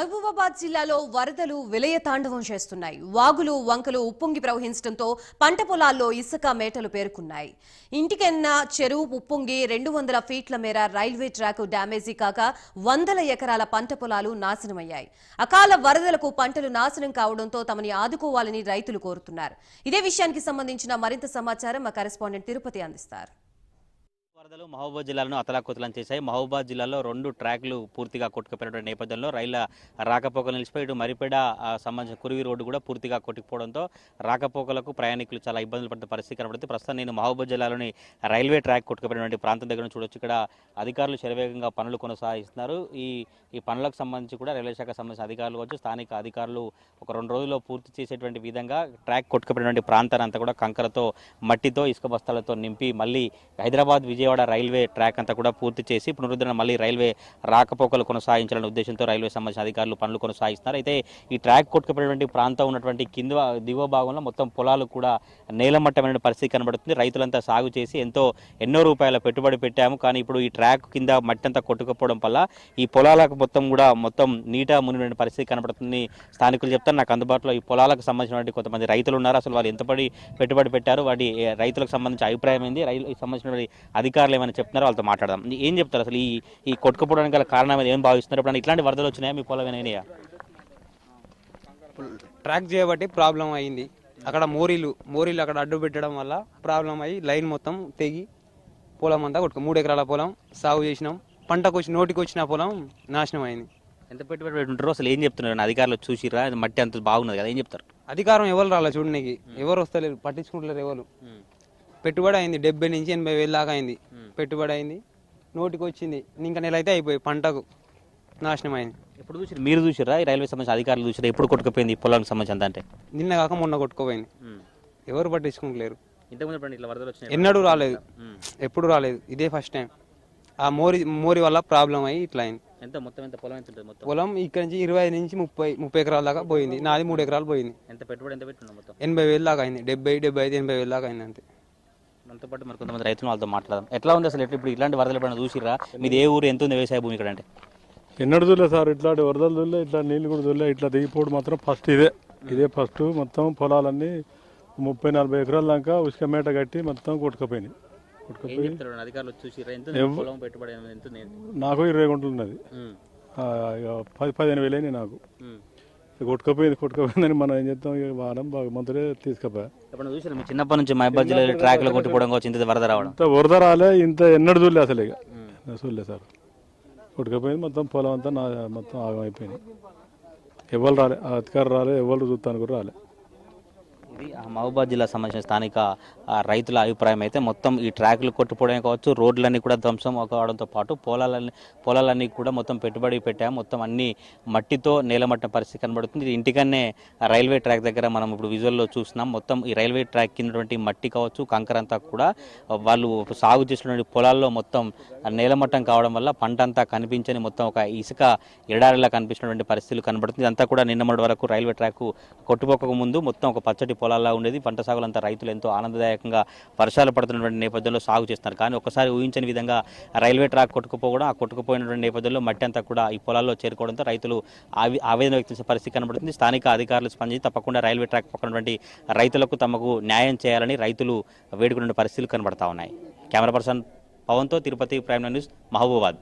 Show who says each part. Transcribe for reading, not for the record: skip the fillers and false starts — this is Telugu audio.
Speaker 1: మహబూబాబాద్ జిల్లాలో వరదలు విలయతాండవం చేస్తున్నాయి. వాగులు వంకలు ఉప్పొంగి ప్రవహించడంతో పంట పొలాల్లో ఇసుక మేటలు పేరుకున్నాయి. ఇంటికెన్న చెరువు ఉప్పొంగి 200 ఫీట్ల మేర రైల్వే ట్రాక్ డ్యామేజీ కాగా వందల ఎకరాల పంట పొలాలు నాశనమయ్యాయి. అకాల వరదలకు పంటలు నాశనం కావడంతో తమని ఆదుకోవాలని రైతులు కోరుతున్నారు. ఇదే విషయానికి సంబంధించిన మరింత సమాచారం మా కరెస్పాండెంట్ తిరుపతి అందిస్తారు.
Speaker 2: వరదలు మహబూబాబాద్ జిల్లాను అతలాకుతలం చేశాయి. మహబూబాబాద్ జిల్లాలో 2 ట్రాక్లు పూర్తిగా కొట్టుకుపోయిన నేపథ్యంలో రైళ్ల రాకపోకలు నిలిచిపోయి ఇటు మరిపేడ సంబంధించిన కురివి రోడ్డు కూడా పూర్తిగా కొట్టుకుపోవడంతో రాకపోకలకు ప్రయాణికులు చాలా ఇబ్బందులు పడుతున్న పరిస్థితి కనబడుతుంది. ప్రస్తుతం నేను మహబూబాబాద్ జిల్లాలోని రైల్వే ట్రాక్ కొట్టుకుపోయినటువంటి ప్రాంతం దగ్గర నుంచి చూడొచ్చు. ఇక్కడ అధికారులు శరవేగంగా పనులు కొనసాగిస్తున్నారు. ఈ పనులకు సంబంధించి కూడా రైల్వే శాఖకు సంబంధించిన అధికారులు కావచ్చు, స్థానిక అధికారులు ఒక 2 రోజుల్లో పూర్తి చేసేటువంటి విధంగా ట్రాక్ కొట్టుకుపోయినటువంటి ప్రాంతాన్ని అంతా కూడా కంకరతో, మట్టితో, ఇసుక బస్తాలతో నింపి మళ్ళీ హైదరాబాద్ విజయవాడ రైల్వే ట్రాక్ అంతా కూడా పూర్తి చేసి పునరుద్ధరణ మళ్ళీ రైల్వే రాకపోకలు కొనసాగించాలనే ఉద్దేశంతో రైల్వే సంబంధించిన అధికారులు పనులు కొనసాగిస్తున్నారు. అయితే ఈ ట్రాక్ కొట్టుకుపోయినటువంటి ప్రాంతం ఉన్నటువంటి దిగువ భాగంలో మొత్తం పొలాలు కూడా నేలమట్టమైన పరిస్థితి కనబడుతుంది. రైతులంతా సాగు చేసి ఎన్నో రూపాయల పెట్టుబడి పెట్టాము. కానీ ఇప్పుడు ఈ ట్రాక్ కింద మట్టి అంతా కొట్టుకుపోవడం వల్ల ఈ పొలాలకు మొత్తం నీట మునిగిన పరిస్థితి కనబడుతుంది. స్థానికులు చెప్తారు, నాకు అందుబాటులో ఈ పొలాలకు సంబంధించినటువంటి కొంతమంది రైతులు ఉన్నారు. అసలు వాళ్ళు ఎంత పెట్టుబడి పెట్టారు, వాటి రైతులకు సంబంధించిన అభిప్రాయం ఏంది, రైతులకు సంబంధించిన అధికారులు ఏమైనా చెప్తున్నారో వాళ్ళతో మాట్లాడదాం. ఏం చెప్తారు అసలు ఈ కొట్టుకుపోవడానికి గల కారణం ఏం భావిస్తున్నారు? ఇప్పుడు ఇట్లాంటి వరదలు వచ్చినాయా మీ పొలం ఏమైనా?
Speaker 3: ట్రాక్ చేయబట్టి ప్రాబ్లం అయింది. అక్కడ మోరీలు అక్కడ అడ్డు పెట్టడం వల్ల ప్రాబ్లం అయ్యి లైన్ మొత్తం తెగి పొలం అంతా 3 ఎకరాల పొలం సాగు చేసినాం. నోటికి వచ్చిన పొలం నాశనం అయింది.
Speaker 2: ఎంత పెట్టుబడి పెట్టుంటారో అసలు ఏం చెప్తున్నారు? అధికారులు చూసిరా మట్టి అంత బాగున్నది కదా, ఏం చెప్తారు?
Speaker 3: అధికారం ఎవరు రాలే చూడడానికి, ఎవరు వస్తలేరు, పట్టించుకుంటలేరు ఎవరు. పెట్టుబడి అయింది 70 నుంచి 80 వేలు దాకా అయింది. పెట్టుబడి అయింది, నోటికి వచ్చింది, ఇంకా నెల అయితే అయిపోయి పంటకు నాశనం అయింది.
Speaker 2: ఎప్పుడు చూసారు? మీరు చూసారా? ఈ రైల్వే సంబంధించిన అధికారులు చూసారా? ఎప్పుడు కొట్టుకుపోయింది ఈ పొలానికి సంబంధించి? అంటే
Speaker 3: నిన్న కాక మొన్న కొట్టుకుపోయింది. ఎవరు పట్టించుకుంటలేరు.
Speaker 2: ఇంతకుముందు ఇట్లా వరదలు వచ్చినాయి?
Speaker 3: ఎన్నడూ రాలేదు, ఎప్పుడు రాలేదు. ఇదే ఫస్ట్ టైం. ఆ మోరి వల్ల ప్రాబ్లం అయ్యి ఇట్లా అయింది.
Speaker 2: ఎంత పొలం ఎంత ఉంటుంది?
Speaker 3: పొలం ఇక్కడ నుంచి 20 నుంచి 30 ఎకరాల దాకా పోయింది. నాది 3 ఎకరాలు పోయింది.
Speaker 2: ఎంత పెట్టుబడి ఎంత పెట్టుకున్నాం? మొత్తం
Speaker 3: 80 వేలు దాకా అయింది. 75 80 దాకా అయింది అంతే.
Speaker 2: మనతో పాటు మరి కొంతమంది రైతులు వాళ్ళతో మాట్లాడదాం. ఎట్లా ఉంది అసలు? ఇప్పుడు ఇట్లాంటి వరదలు ఎప్పుడైనా చూసిరా? మీది ఏ ఊరు, ఎంత ఉంది వ్యవసాయ భూమి ఇక్కడ? అంటే
Speaker 4: ఎన్నడూ చూడలేదు సార్, ఇట్లాంటి వరదలు చూడలే, ఇట్లా నీళ్ళు కూడా చూడలే. ఇట్లా దిగిపోవడం మాత్రం ఫస్ట్ ఇదే ఫస్ట్. మొత్తం పొలాలన్నీ 30-40 ఎకరాల దాకా ఉసుక మేట కట్టి మొత్తం కొట్టుకుపోయినాయి.
Speaker 2: అధికారులు చూసిరా?
Speaker 4: నాకు 20 గుంటలు ఉన్నది. 10-15 వేలైనాయి నాకు. కొట్టుకుపోయిందని మనం ఏం చేస్తాం, వారం భగవంతుడే తీసుకుపోయా.
Speaker 2: చూసారు మీ చిన్నప్పటి నుంచి మహబూబాబాద్ జిల్లా ట్రాక్ లో కొట్టుకోవడం ఇంత వరద రావడం?
Speaker 4: ఇంత వరద రాలే, ఇంత ఎన్నడూ చూడలే అసలు. ఇక చూడలే సార్, కొట్టుకుపోయింది మొత్తం పొలం అంతా మొత్తం ఆగమైపోయింది. ఎవరు రాలే, అధికారులు రాలే, ఎవరు చూస్తాను కూడా రాలే.
Speaker 2: ఇది మహబూబాబాద్ జిల్లా సంబంధించిన స్థానిక రైతుల అభిప్రాయం. అయితే మొత్తం ఈ ట్రాక్లు కొట్టుపోవడమే కావచ్చు, రోడ్లన్నీ కూడా ధ్వంసం కావడంతో పాటు పొలాలన్నీ కూడా మొత్తం పెట్టుబడి పెట్టాము. మొత్తం అన్ని మట్టితో నేలమట్టిన పరిస్థితి కనబడుతుంది. ఇది ఇంటికన్నే రైల్వే ట్రాక్ దగ్గర మనం ఇప్పుడు విజువల్లో చూస్తున్నాం. మొత్తం ఈ రైల్వే ట్రాక్ కిందటువంటి మట్టి కావచ్చు, కంకర అంతా కూడా వాళ్ళు సాగు చేసినటువంటి పొలాల్లో మొత్తం నేలమట్టం కావడం వల్ల పంట అంతా కనిపించని మొత్తం ఒక ఇసుక ఎడారిలా కనిపించినటువంటి పరిస్థితులు కనబడుతుంది. అంతా కూడా నిన్న మొన్నటి వరకు రైల్వే ట్రాక్ కొట్టుపోక ముందు మొత్తం ఒక పచ్చటి పొలాల్లో ఉండేది. పంట సాగులంతా రైతులు ఎంతో ఆనందదాయకంగా వర్షాలు పడుతున్నటువంటి నేపథ్యంలో సాగు చేస్తున్నారు. కానీ ఒకసారి ఊహించని విధంగా రైల్వే ట్రాక్ కొట్టుకుపోవడం, ఆ కొట్టుకుపోయినటువంటి నేపథ్యంలో మట్టి అంతా కూడా ఈ పొలాల్లో చేరుకోవడంతో రైతులు ఆవేదన వ్యక్తం చేసే పరిస్థితి కనబడుతుంది. స్థానిక అధికారులు స్పందించి తప్పకుండా రైల్వే ట్రాక్ పక్కనటువంటి రైతులకు తమకు న్యాయం చేయాలని రైతులు వేడుకునే పరిస్థితులు కనబడతా ఉన్నాయి. కెమెరా పర్సన్ పవన్తో తిరుపతి, ప్రైమ్ న్యూస్, మహబూబాబాద్.